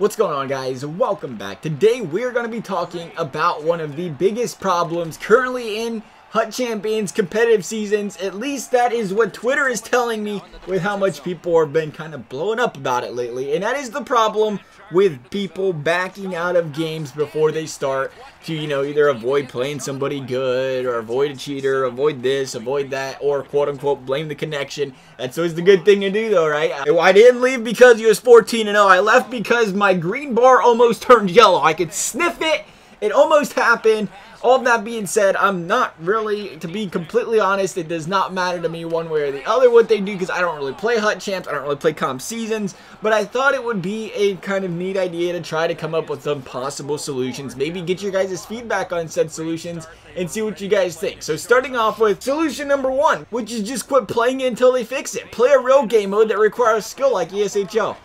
What's going on, guys? Welcome back. Today we're going to be talking about one of the biggest problems currently in Hut Champions competitive seasons. At least that is what Twitter is telling me with how much people have been kind of blowing up about it lately. And that is the problem with people backing out of games before they start to, either avoid playing somebody good or avoid a cheater, avoid this, avoid that, or quote-unquote blame the connection. That's always the good thing to do though, right? I didn't leave because he was 14-0. I left because my green bar almost turned yellow. I could sniff it. It almost happened. All of that being said, I'm not really, to be completely honest, it does not matter to me one way or the other what they do because I don't really play Hut Champs, I don't really play comp seasons, but I thought it would be a kind of neat idea to try to come up with some possible solutions, maybe get your guys' feedback on said solutions and see what you guys think. So starting off with solution number 1, which is just quit playing it until they fix it. Play a real game mode that requires skill like ESHL.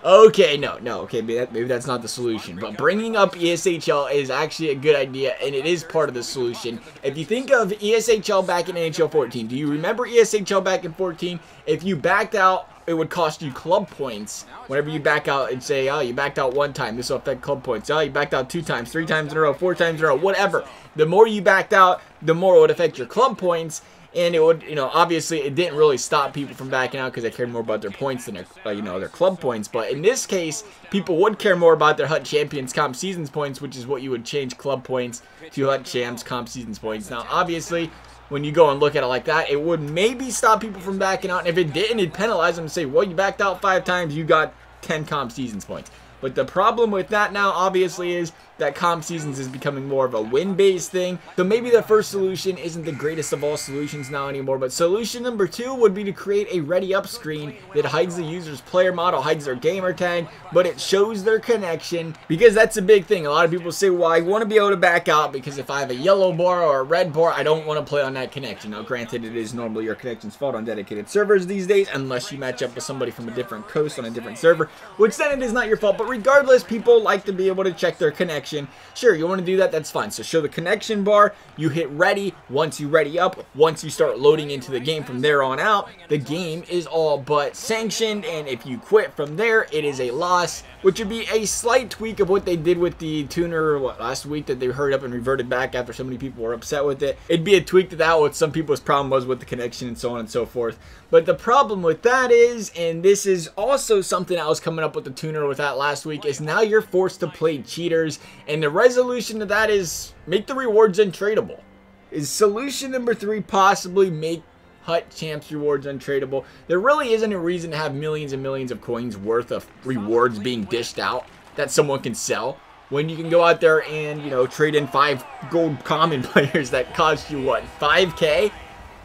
Okay, no, maybe that's not the solution, but bringing up ESHL is actually a good idea, and it is part of the solution. If you think of ESHL back in NHL 14, do you remember ESHL back in 14? If you backed out, it would cost you club points. Whenever you back out and say, oh, you backed out 1 time, this will affect club points. Oh, you backed out 2 times, 3 times in a row, 4 times in a row, whatever. The more you backed out, the more it would affect your club points. And it would, obviously it didn't really stop people from backing out because they cared more about their points than their, their club points. But in this case, people would care more about their Hut Champions Comp Seasons points, which is what you would change club points to Hut Champs Comp Seasons points. Now, obviously, when you go and look at it like that, it would maybe stop people from backing out. And if it didn't, it'd penalize them and say, well, you backed out 5 times, you got 10 Comp Seasons points. But the problem with that now, obviously, is that comp seasons is becoming more of a win-based thing. So maybe the first solution isn't the greatest of all solutions now anymore. But solution number 2 would be to create a ready up screen that hides the user's player model, hides their gamer tag, but it shows their connection. Because that's a big thing. A lot of people say, well, I want to be able to back out because if I have a yellow bar or a red bar, I don't want to play on that connection. Now, granted, it is normally your connection's fault on dedicated servers these days, unless you match up with somebody from a different coast on a different server, which then it is not your fault. But regardless, people like to be able to check their connection. Sure, you want to do that, that's fine. So show the connection bar, you hit ready. Once you ready up, once you start loading into the game from there on out, the game is all but sanctioned, and if you quit from there, it is a loss, which would be a slight tweak of what they did with the tuner last week that they hurried up and reverted back after so many people were upset with it. It'd be a tweak to that, what some people's problem was with the connection and so on and so forth. But the problem with that is, and this is also something I was coming up with the tuner with that last week, is now you're forced to play cheaters, and the resolution to that is make the rewards untradeable. Is solution number 3 possibly make Hut Champs rewards untradeable? There really isn't a reason to have millions and millions of coins worth of rewards being dished out that someone can sell when you can go out there and, trade in 5 gold common players that cost you, what, 5K?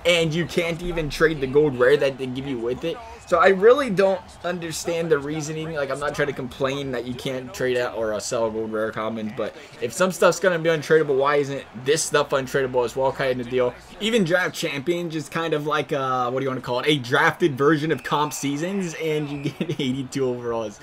And you can't even trade the gold rare that they give you with it. So I really don't understand the reasoning. Like, I'm not trying to complain that you can't trade out or sell gold rare commons, but if some stuff's going to be untradeable, why isn't this stuff untradeable as well, kind of deal? Even Draft Champions is kind of like, what do you want to call it, a drafted version of comp seasons, and you get 82 overalls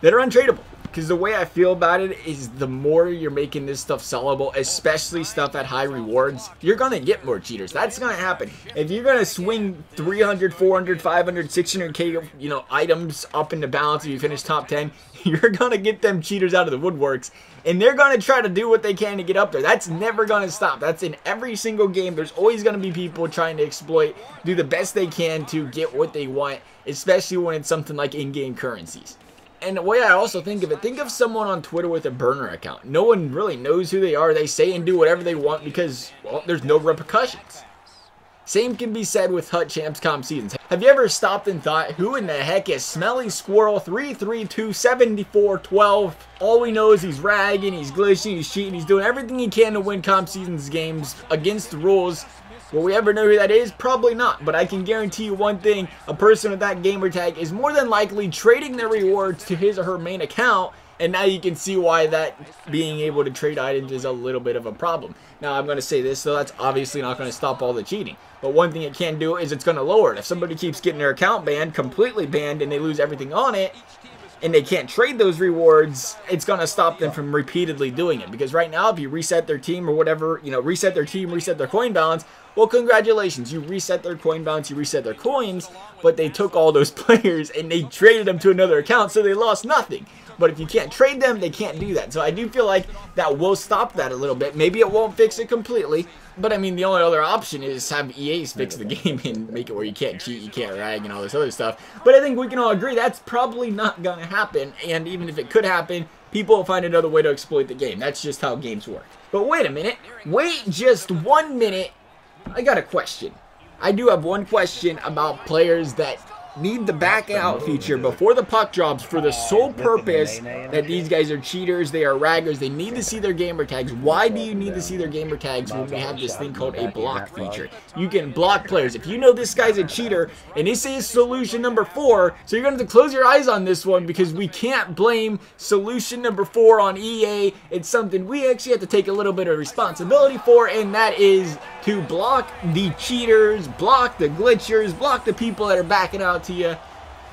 that are untradeable. Because the way I feel about it is the more you're making this stuff sellable, especially stuff at high rewards, you're going to get more cheaters. That's going to happen. If you're going to swing 300, 400, 500, 600k, items up in the balance if you finish top 10, you're going to get them cheaters out of the woodworks. And they're going to try to do what they can to get up there. That's never going to stop. That's in every single game. There's always going to be people trying to exploit, do the best they can to get what they want, especially when it's something like in-game currencies. And the way I also think of it, think of someone on Twitter with a burner account. No one really knows who they are. They say and do whatever they want because, well, there's no repercussions. Same can be said with Hut Champs Comp Seasons. Have you ever stopped and thought, who in the heck is Smelly Squirrel 3327412? All we know is he's ragging, he's glitching, he's cheating, he's doing everything he can to win Comp Seasons games against the rules. Will we ever know who that is? Probably not, but I can guarantee you one thing, a person with that gamer tag is more than likely trading their rewards to his or her main account, and now you can see why that being able to trade items is a little bit of a problem. Now, I'm going to say this, so that's obviously not going to stop all the cheating, but one thing it can do is it's going to lower it. If somebody keeps getting their account banned, completely banned, and they lose everything on it, and they can't trade those rewards, it's going to stop them from repeatedly doing it. Because right now, if you reset their team or whatever, reset their team, reset their coin balance, Well, congratulations, you reset their coin balance, you reset their coins, but they took all those players and they traded them to another account, so they lost nothing. But if you can't trade them, they can't do that. So I do feel like that will stop that a little bit. Maybe it won't fix it completely, but I mean, the only other option is have EAs fix the game and make it where you can't cheat, you can't rag, and all this other stuff. But I think we can all agree that's probably not going to happen, and even if it could happen, people will find another way to exploit the game. That's just how games work. But wait a minute. Wait just 1 minute. I got a question. I do have one question about players that need the back out feature before the puck drops for the sole purpose that these guys are cheaters, they are raggers, they need to see their gamer tags. Why do you need to see their gamer tags when we have this thing called a block feature? You can block players. If you know this guy's a cheater and this is solution number 4, so you're going to have to close your eyes on this one because we can't blame solution number 4 on EA. It's something we actually have to take a little bit of responsibility for, and that is to block the cheaters, block the glitchers, block the people that are backing out to you.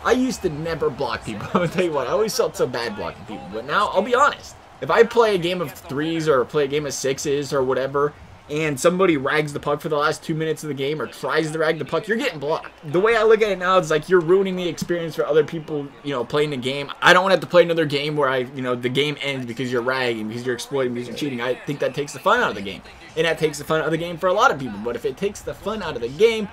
I used to never block people. I'll tell you what, I always felt so bad blocking people. But now, I'll be honest. If I play a game of 3s or play a game of 6s or whatever, and somebody rags the puck for the last 2 minutes of the game or tries to rag the puck, you're getting blocked. The way I look at it now is like you're ruining the experience for other people, you know, playing the game. I don't want to have to play another game where the game ends because you're ragging, because you're exploiting, because you're cheating. I think that takes the fun out of the game. And that takes the fun out of the game for a lot of people. But if it takes the fun out of the game,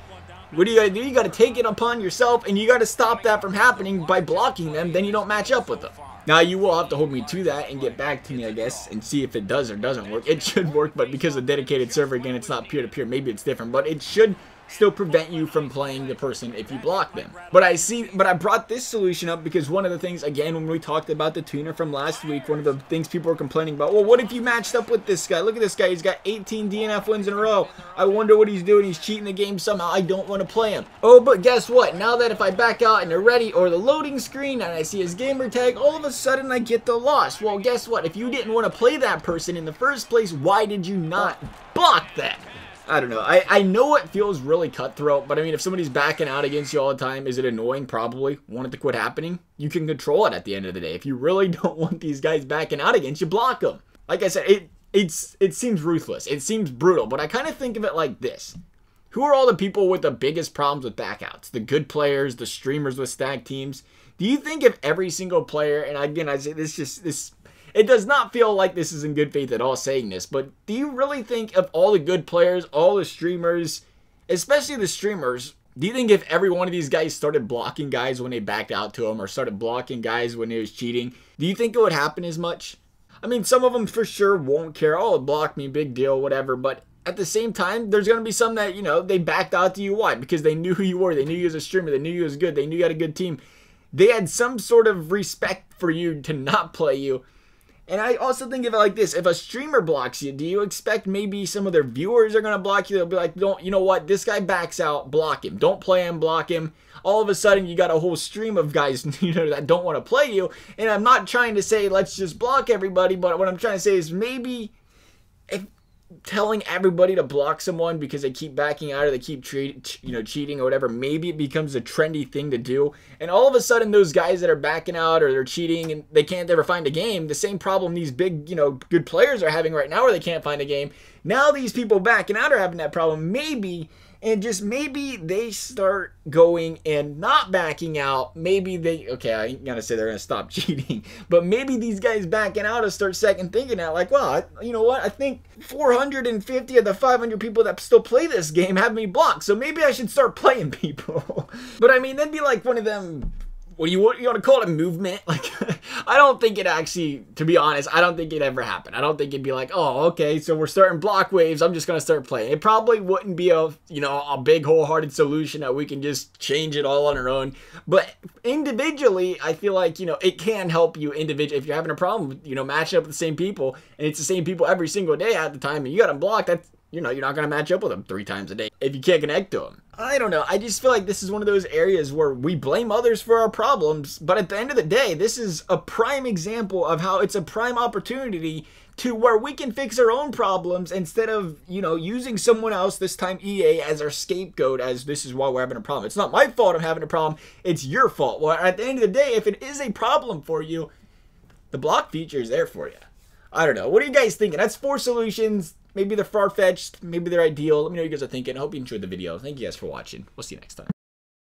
what do you gotta do? You gotta take it upon yourself, and you gotta stop that from happening by blocking them. Then you don't match up with them. Now, you will have to hold me to that and get back to me, I guess, and see if it does or doesn't work. It should work, but because of dedicated server, again, it's not peer-to-peer. Maybe it's different, but it should still prevent you from playing the person if you block them. But I brought this solution up because one of the things, again, when we talked about the tuner from last week, one of the things people were complaining about, well, what if you matched up with this guy? Look at this guy. He's got 18 DNF wins in a row. I wonder what he's doing. He's cheating the game somehow. I don't want to play him. Oh, but guess what? Now that if I back out and they're ready or the loading screen and I see his gamer tag, all of a sudden I get the loss. Well, guess what? If you didn't want to play that person in the first place, why did you not block them? I don't know. I know it feels really cutthroat, but I mean, if somebody's backing out against you all the time, is it annoying? Probably. Want it to quit happening? You can control it at the end of the day. If you really don't want these guys backing out against you, block them. Like I said, it seems ruthless. It seems brutal, but I kind of think of it like this. Who are all the people with the biggest problems with backouts? The good players, the streamers with stacked teams. Do you think if every single player, and again, I say this, it does not feel like this is in good faith at all saying this, but do you really think of all the good players, all the streamers, especially the streamers, do you think if every one of these guys started blocking guys when they backed out to them or started blocking guys when they was cheating, do you think it would happen as much? I mean, some of them for sure won't care. Oh, block me, big deal, whatever, but at the same time, there's going to be some that, they backed out to you. Why? Because they knew who you were. They knew you as a streamer. They knew you was good. They knew you had a good team. They had some sort of respect for you to not play you. And I also think of it like this. If a streamer blocks you, do you expect maybe some of their viewers are going to block you? They'll be like, don't, you know what? This guy backs out. Block him. Don't play him. Block him. All of a sudden, you got a whole stream of guys that don't want to play you. And I'm not trying to say let's just block everybody. But what I'm trying to say is maybe if telling everybody to block someone because they keep backing out or they keep cheating or whatever, maybe it becomes a trendy thing to do, and all of a sudden those guys that are backing out or they're cheating and they can't ever find a game, the same problem these big good players are having right now where they can't find a game, now these people backing out are having that problem, maybe they start going and not backing out. Maybe they, okay, I ain't gonna say they're gonna stop cheating, but maybe these guys backing out will start second thinking out like, well, you know what, I think 450 of the 500 people that still play this game have me blocked, so maybe I should start playing people. But I mean, that'd be like one of them, what do you want to call it, a movement? Like, I don't think it actually, to be honest, I don't think it'd ever happen. I don't think it'd be like, oh, okay, so we're starting block waves, I'm just going to start playing. It probably wouldn't be a big wholehearted solution that we can just change it all on our own. But individually, I feel like, it can help you individually. If you're having a problem, matching up with the same people, and it's the same people every single day at the time, and you got them blocked, that's, you're not going to match up with them 3 times a day if you can't connect to them. I don't know. I just feel like this is one of those areas where we blame others for our problems, but at the end of the day, this is a prime example of how it's a prime opportunity to where we can fix our own problems instead of, using someone else, this time EA, as our scapegoat, as this is why we're having a problem. It's not my fault I'm having a problem. It's your fault. Well, at the end of the day, if it is a problem for you, the block feature is there for you. I don't know. What are you guys thinking? That's 4 solutions. Maybe they're far-fetched. Maybe they're ideal. Let me know what you guys are thinking. I hope you enjoyed the video. Thank you guys for watching. We'll see you next time.